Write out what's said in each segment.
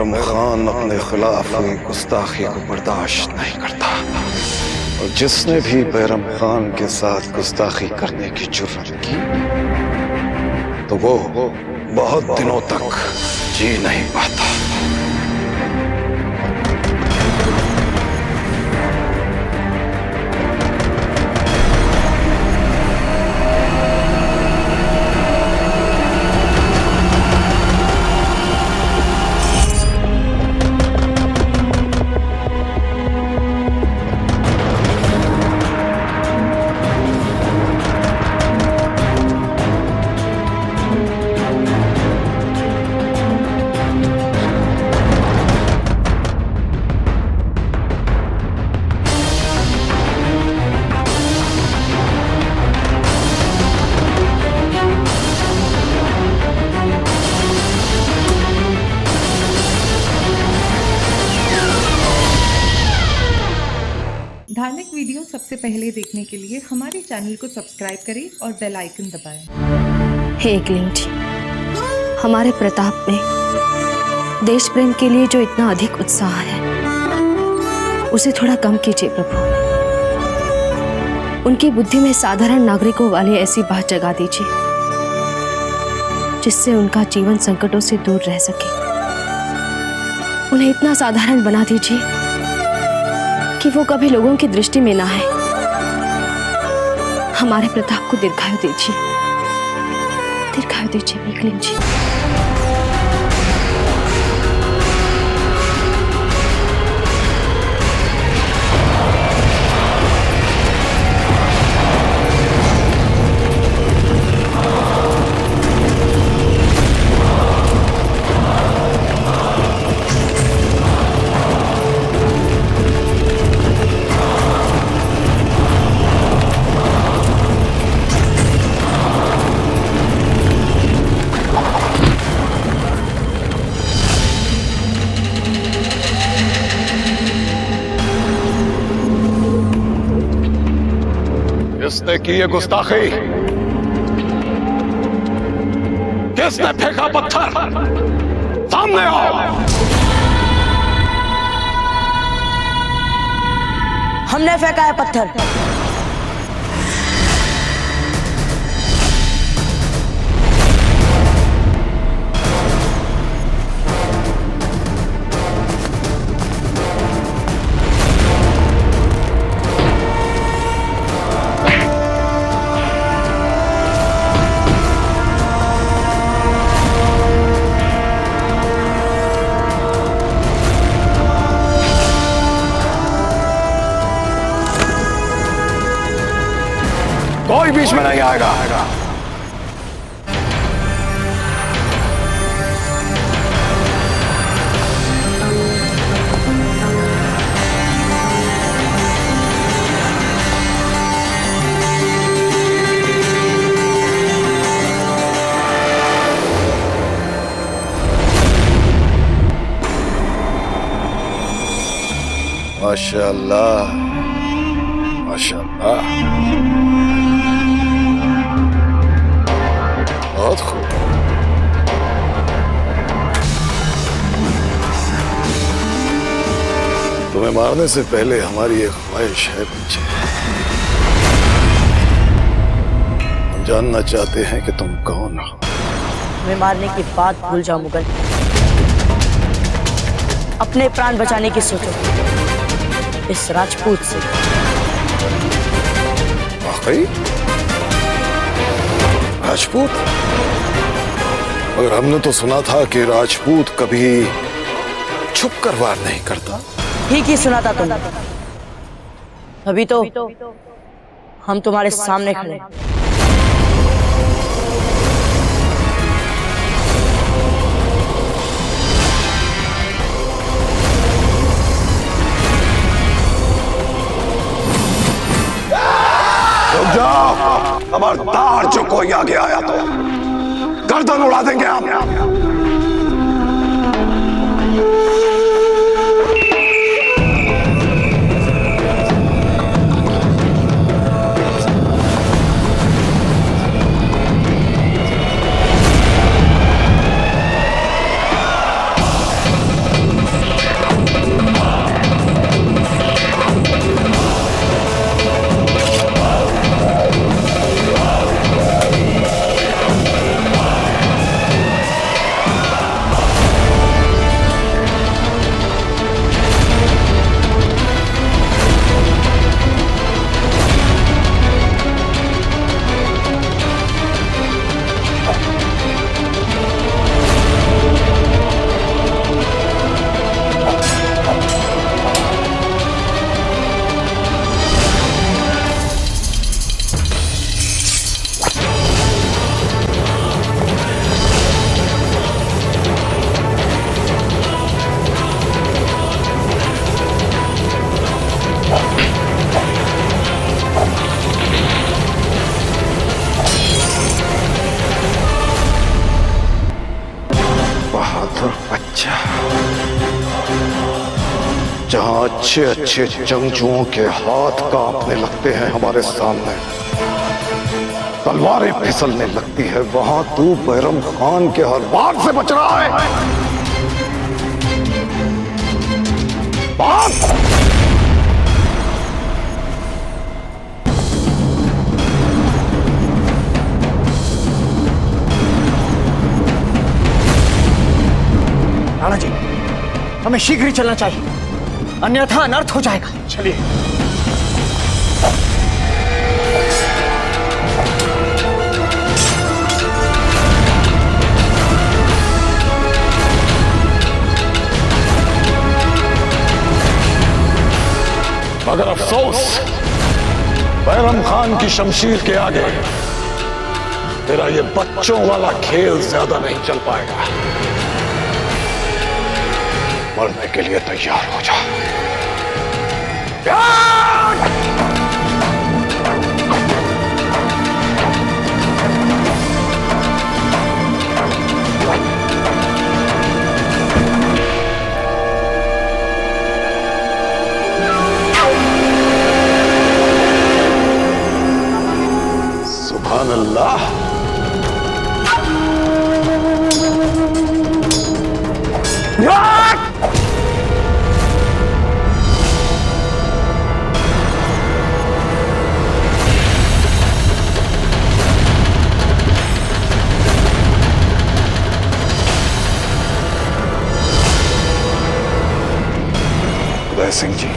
बैरम खान अपने खिलाफ हुई गुस्ताखी को बर्दाश्त नहीं करता, और जिसने भी बैरम खान के साथ गुस्ताखी करने की जुर्रत की तो वो बहुत दिनों तक जी नहीं पाता। धार्मिक वीडियो सबसे पहले देखने के लिए हमारे चैनल को सब्सक्राइब करें और बेल आइकन दबाएं। हे एकलिंग जी, हमारे प्रताप में देश प्रेम के लिए जो इतना अधिक उत्साह है उसे थोड़ा कम कीजिए प्रभु। उनकी बुद्धि में साधारण नागरिकों वाली ऐसी बात जगा दीजिए जिससे उनका जीवन संकटों से दूर रह सके। उन्हें इतना साधारण बना दीजिए कि वो कभी लोगों की दृष्टि में ना आए। हमारे प्रताप को दीर्घायु दीजिए, दीर्घायु दीजिए एकलिंग जी। किसने की ये गुस्ताखी? किसने फेंका पत्थर? सामने आओ। हमने फेंका है पत्थर। कोई बीच में नहीं आएगा। माशाअल्लाह, माशाअल्लाह, बहुत खूब। तुम्हें मारने से पहले हमारी एक ख्वाहिश है बच्चे। हम जानना चाहते हैं कि तुम कौन हो। हमें मारने की बात भूल जाओ मुगल, अपने प्राण बचाने की सोचो इस राजपूत से। वाकई राजपूत? मगर हमने तो सुना था कि राजपूत कभी छुप कर वार नहीं करता। ठीक ही सुना था तुमने, अभी तो हम तुम्हारे सामने खड़े। रुक जाओ, खबरदार जो कोई आगे आया तो गर्दन उड़ा देंगे हम। जहां अच्छे अच्छे जंगजुओं के हाथ कांपने लगते हैं हमारे सामने, तलवारें फिसलने लगती है, वहां तू बैरम खान के हर वार से बच रहा है। बात राणा जी, हमें शीघ्र ही चलना चाहिए, अन्यथा अनर्थ हो जाएगा। चलिए। मगर अफसोस, बैरम खान की शमशीर के आगे तेरा ये बच्चों वाला खेल ज्यादा नहीं चल पाएगा। मरने के लिए तैयार हो जा। सुभान अल्लाह। उदय सिंह जी,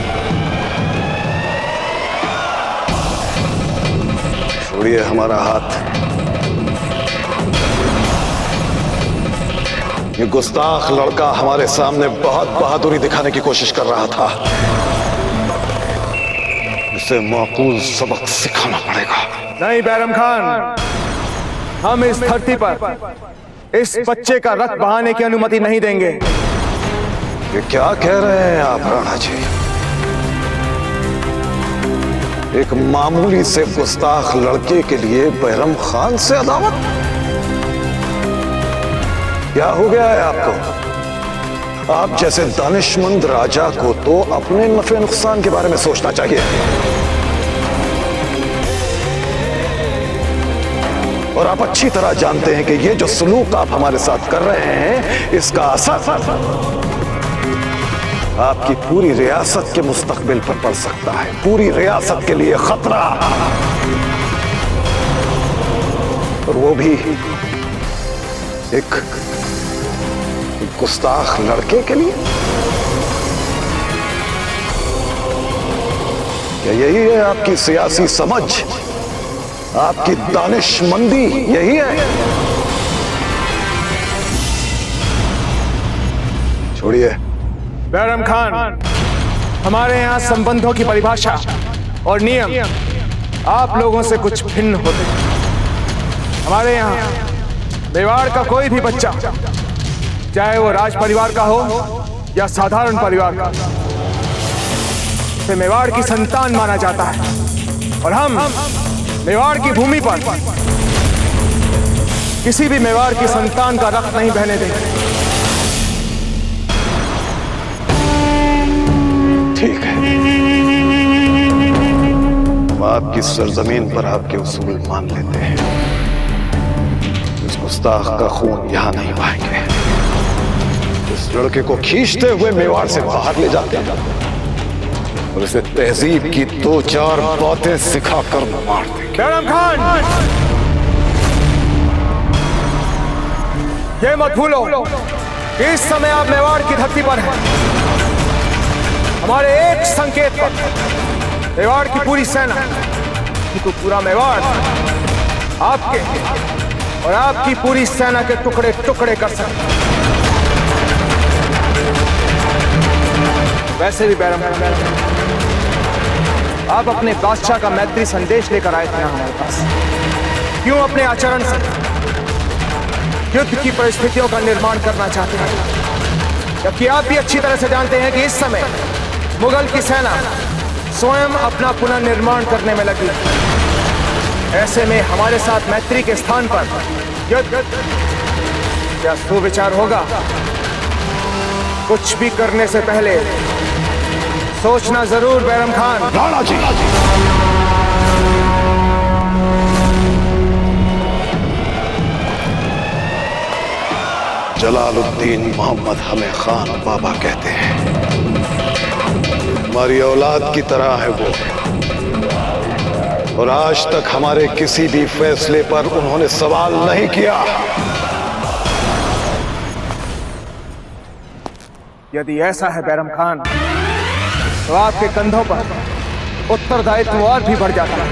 छोड़िए हमारा हाथ। ये गुस्ताख लड़का हमारे सामने बहुत बहादुरी दिखाने की कोशिश कर रहा था। इसे माकूल सबक सिखाना पड़ेगा। नहीं बैरम खान, हम इस धरती पर इस बच्चे का रक्त बहाने की अनुमति नहीं देंगे। ये क्या कह रहे हैं आप राणा जी? एक मामूली से गुस्ताख लड़के के लिए बैरम खान से अदावत? क्या हो गया है आपको? आप जैसे दानिशमंद राजा को तो अपने नफे नुकसान के बारे में सोचना चाहिए। और आप अच्छी तरह जानते हैं कि ये जो सलूक आप हमारे साथ कर रहे हैं, इसका असर आपकी पूरी रियासत के मुस्तकबिल पर पड़ सकता है। पूरी रियासत के लिए खतरा, और वो भी एक गुस्ताख लड़के के लिए। क्या यही है आपकी सियासी समझ, आपकी दानिशमंदी यही है? छोड़िए बैरम खान, हमारे यहाँ संबंधों की परिभाषा और नियम आप लोगों से कुछ भिन्न होते हैं। हमारे यहाँ मेवाड़ का कोई भी बच्चा, चाहे वो राज परिवार का हो या साधारण परिवार का, उसे मेवाड़ की संतान माना जाता है। और हम मेवाड़ की भूमि पर किसी भी मेवाड़ की संतान का रक्त नहीं बहने देंगे। ठीक है, हम आपकी सरजमीन पर आपके उसूल मान लेते हैं। इस गुस्ताख का खून यहां नहीं पाएंगे। इस लड़के को खींचते हुए मेवाड़ से बाहर ले जाते हैं और इसे तहजीब की 2-4 बातें सिखाकर मार देंगे। बैरम खान, ये मत भूलो कि इस समय आप मेवाड़ की धरती पर हैं। हमारे एक संकेत पर मेवाड़ की पूरी सेना, तो पूरा मेवाड़ आपके और आपकी पूरी सेना के टुकड़े टुकड़े कर सकते। वैसे भी बैरम, आप अपने बादशाह का मैत्री संदेश लेकर आए थे हमारे पास। क्यों अपने आचरण से युद्ध की परिस्थितियों का निर्माण करना चाहते हैं, जबकि आप भी अच्छी तरह से जानते हैं कि इस समय मुगल की सेना स्वयं अपना पुनर्निर्माण करने में लगी। ऐसे में हमारे साथ मैत्री के स्थान पर युद्ध क्या सुविचार होगा? कुछ भी करने से पहले सोचना जरूर बैरम खान। राणा जी, जलालुद्दीन मोहम्मद हमें खान बाबा कहते हैं। हमारी औलाद की तरह है वो, और आज तक हमारे किसी भी फैसले पर उन्होंने सवाल नहीं किया। यदि ऐसा है बैरम खान, तो आपके कंधों पर उत्तरदायित्व और भी बढ़ जाता है।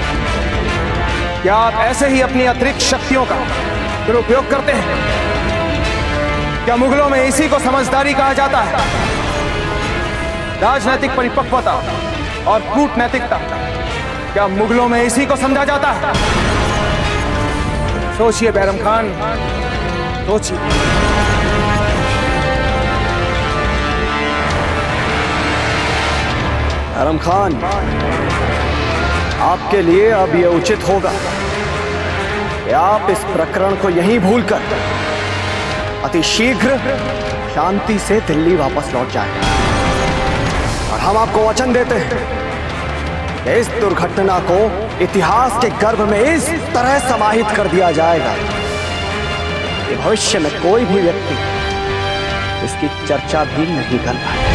क्या आप ऐसे ही अपनी अतिरिक्त शक्तियों का दुरुपयोग करते हैं? क्या मुगलों में इसी को समझदारी कहा जाता है? राजनैतिक परिपक्वता और कूटनैतिकता, क्या मुगलों में इसी को समझा जाता है? सोचिए बैरम खान, सोचिए। बैरम खान, आपके लिए अब यह उचित होगा कि आप इस प्रकरण को यहीं भूलकर अति शीघ्र शांति से दिल्ली वापस लौट जाएं। और हम आपको वचन देते हैं कि इस दुर्घटना को इतिहास के गर्भ में इस तरह समाहित कर दिया जाएगा कि भविष्य में कोई भी व्यक्ति इसकी चर्चा भी नहीं कर पाएगा।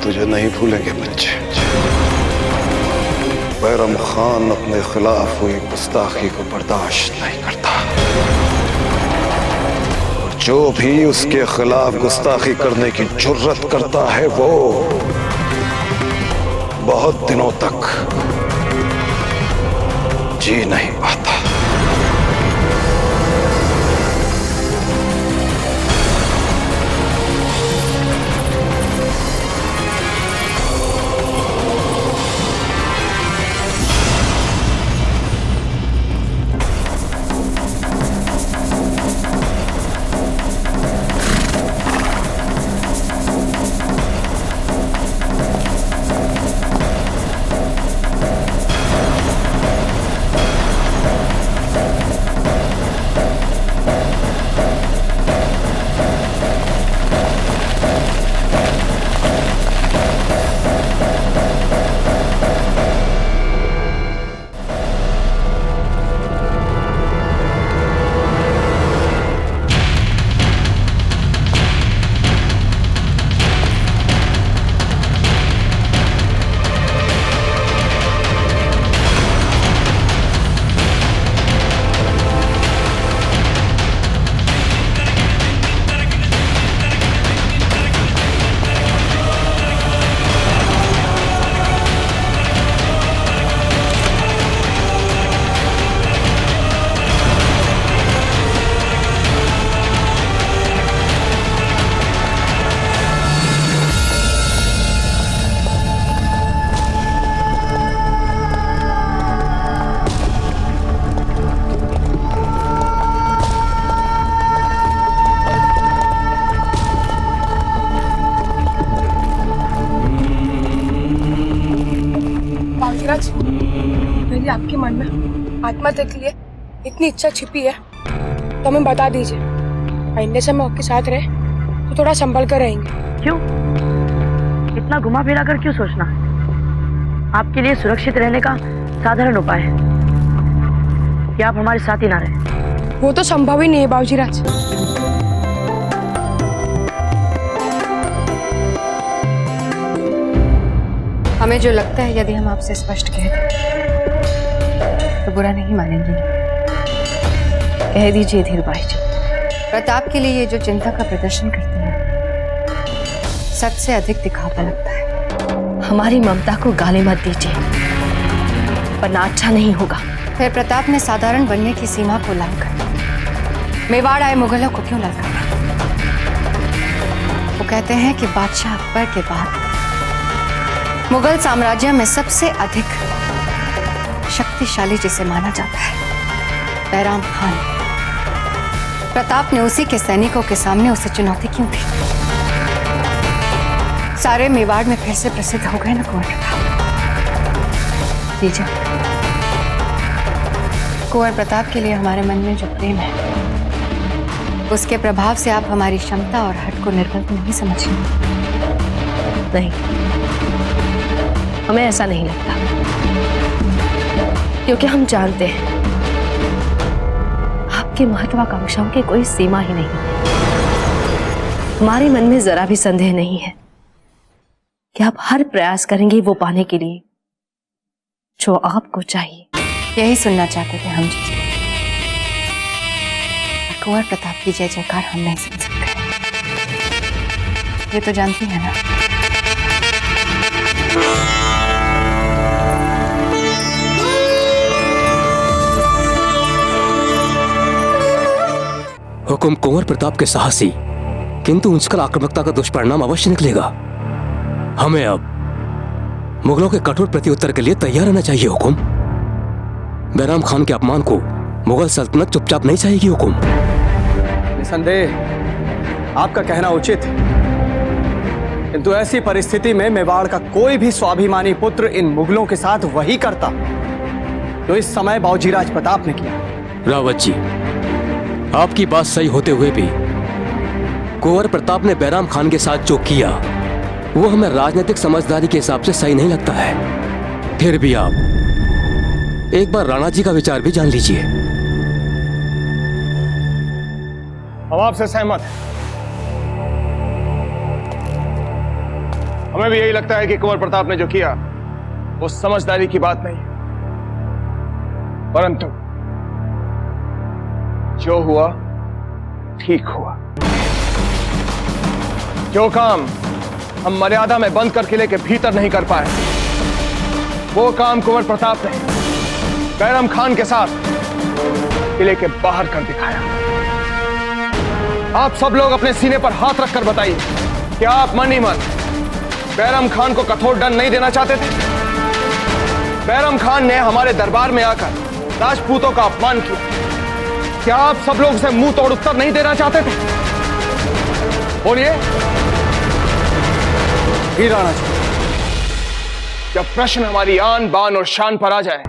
तुझे नहीं भूलेंगे बच्चे। बैरम खान अपने खिलाफ हुई गुस्ताखी को बर्दाश्त नहीं करता, और जो भी उसके खिलाफ गुस्ताखी करने की जुर्रत करता है वो बहुत दिनों तक जी नहीं पाता। बाजीराज, मेरी आपके मन में आत्महत्या के लिए इतनी इच्छा छिपी है तो हमें बता दीजिए। आइंदे से हम आपके साथ रहे तो थोड़ा संभल कर रहेंगे। क्यों इतना घुमा फिरा कर क्यों सोचना? आपके लिए सुरक्षित रहने का साधारण उपाय है कि आप हमारे साथ ही ना रहे। वो तो संभव ही नहीं है बाबूजीराज। हमें जो लगता है यदि हम आपसे स्पष्ट कह दें तो बुरा नहीं मानेंगे। कह दीजिए धीरूभाई जी, प्रताप के लिए ये जो चिंता का प्रदर्शन करती है सच से अधिक दिखावा लगता है। हमारी ममता को गाली मत दीजिए, वरना अच्छा नहीं होगा। फिर प्रताप ने साधारण बनने की सीमा को लांघकर मेवाड़ आए मुगलों को क्यों ललकारा? वो कहते हैं कि बादशाह अकबर के बाद मुगल साम्राज्य में सबसे अधिक शक्तिशाली जिसे माना जाता है बैराम खान, प्रताप ने उसी के सैनिकों के सामने उसे चुनौती क्यों दी? सारे मेवाड़ में फिर से प्रसिद्ध हो गए ना कुंवर प्रताप। लीजिए, कुंवर प्रताप के लिए हमारे मन में जो प्रेम है, उसके प्रभाव से आप हमारी क्षमता और हट को निर्बल नहीं समझेंगे। नहीं, हमें ऐसा नहीं लगता, क्योंकि हम जानते हैं आपकी महत्वाकांक्षाओं की कोई सीमा ही नहीं है। हमारे मन में जरा भी संदेह नहीं है कि आप हर प्रयास करेंगे वो पाने के लिए जो आपको चाहिए। यही सुनना चाहते थे हम जी। कुंवर प्रताप की जय जयकार हम नहीं सुन सकते, ये तो जानती है ना। हुकुम कुंवर प्रताप के साहसी किंतु उछकल आक्रामकता का दुष्परिणाम अवश्य निकलेगा। हमें अब मुगलों के कठोर प्रत्युत्तर के लिए तैयार रहना चाहिए हुकुम। बैराम खान के अपमान को मुगल सल्तनत चुपचाप नहीं चाहेगी हुकुम। निसंदेह आपका कहना उचित है, किंतु ऐसी परिस्थिति में मेवाड़ का कोई भी स्वाभिमानी पुत्र इन मुगलों के साथ वही करता जो इस समय बावजीराज प्रताप ने किया। रावत जी, आपकी बात सही होते हुए भी कुंवर प्रताप ने बैराम खान के साथ जो किया वो हमें राजनीतिक समझदारी के हिसाब से सही नहीं लगता है। फिर भी आप एक बार राणा जी का विचार भी जान लीजिए। हम आपसे सहमत हैं। हमें भी यही लगता है कि कुंवर प्रताप ने जो किया वो समझदारी की बात नहीं है, परंतु जो हुआ ठीक हुआ। जो काम हम मर्यादा में बंद कर किले के भीतर नहीं कर पाए, वो काम कुंवर प्रताप ने बैरम खान के साथ किले के बाहर कर दिखाया। आप सब लोग अपने सीने पर हाथ रखकर बताइए, क्या आप मन ही मन बैरम खान को कठोर दंड नहीं देना चाहते थे? बैरम खान ने हमारे दरबार में आकर राजपूतों का अपमान किया, क्या आप सब लोग उसे मुंह तोड़ उत्तर नहीं देना चाहते थे? बोलिए। ही राणा जी, जब प्रश्न हमारी आन बान और शान पर आ जाए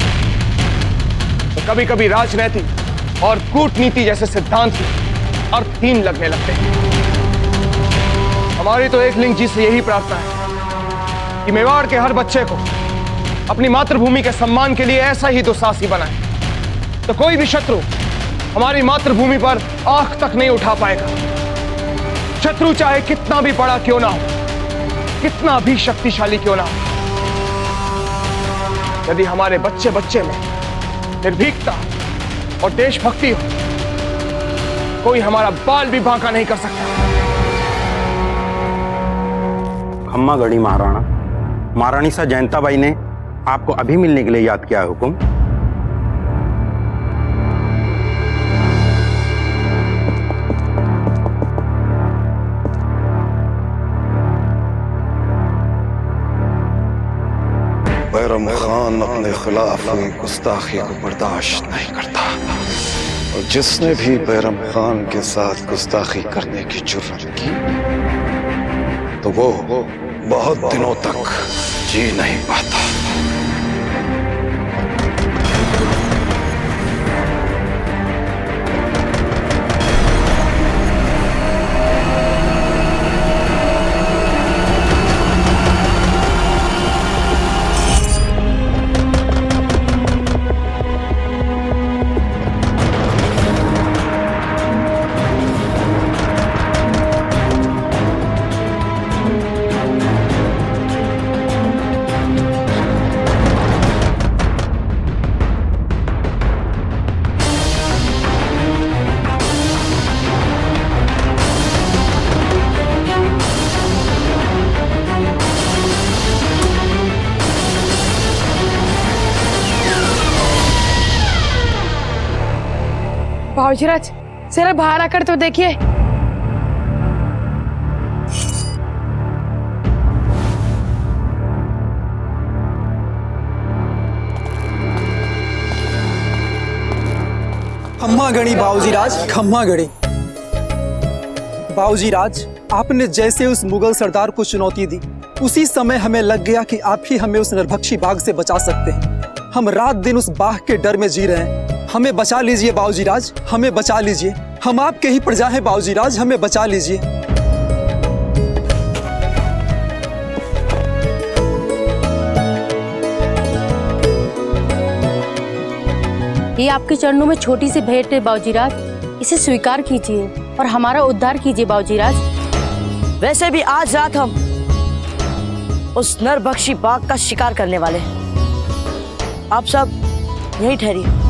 तो कभी कभी राजनीति और कूटनीति जैसे सिद्धांत अर्थहीन लगने लगते हैं। हमारी तो एक लिंग जी से यही प्रार्थना है कि मेवाड़ के हर बच्चे को अपनी मातृभूमि के सम्मान के लिए ऐसा ही दुस्साहसी बनाए, तो कोई भी शत्रु हमारी मातृभूमि पर आंख तक नहीं उठा पाएगा। शत्रु चाहे कितना भी बड़ा क्यों ना हो, कितना भी शक्तिशाली क्यों ना हो, यदि हमारे बच्चे बच्चे में निर्भीकता और देशभक्ति हो, कोई हमारा बाल भी बांका नहीं कर सकता। खम्मा गढ़ी महाराणा, महारानी सा जयंताबाई ने आपको अभी मिलने के लिए याद किया है हुकुम। बैरम खान अपने खिलाफ हुई गुस्ताखी को बर्दाश्त नहीं करता, और जिसने भी बैरम खान के साथ गुस्ताखी करने की जुर्रत की तो वो बहुत दिनों तक जी नहीं पाता। बाबूजीराज, जरा बाहर आकर तो देखिए। खम्मा गणी बाबूजीराज, खम्मा गणी। बाबूजी राज, आपने जैसे उस मुगल सरदार को चुनौती दी, उसी समय हमें लग गया कि आप ही हमें उस नरभक्षी बाघ से बचा सकते हैं। हम रात दिन उस बाघ के डर में जी रहे हैं। हमें बचा लीजिए बाबूजी राज, हमें बचा लीजिए। हम आपके ही प्रजा हैं बाबूजी राज, हमें बचा लीजिए। ये आपके चरणों में छोटी सी भेंट है बाबूजी राज, इसे स्वीकार कीजिए और हमारा उद्धार कीजिए बाबूजी राज। वैसे भी आज रात हम उस नरभक्षी बाघ का शिकार करने वाले हैं। आप सब यहीं ठहरिए।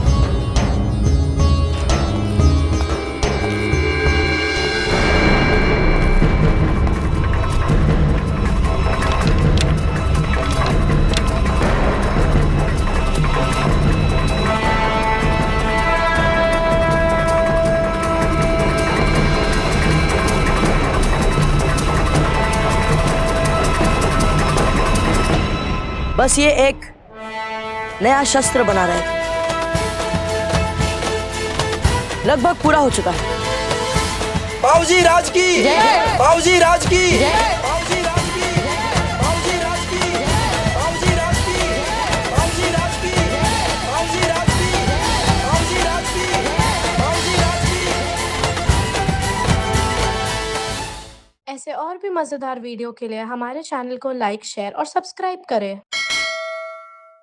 बस ये एक नया शस्त्र बना रहे थे, लगभग पूरा हो चुका है। बाबूजी राज की, बाबूजी राज की, ऐसे और भी मजेदार वीडियो के लिए हमारे चैनल को लाइक, शेयर और सब्सक्राइब करें।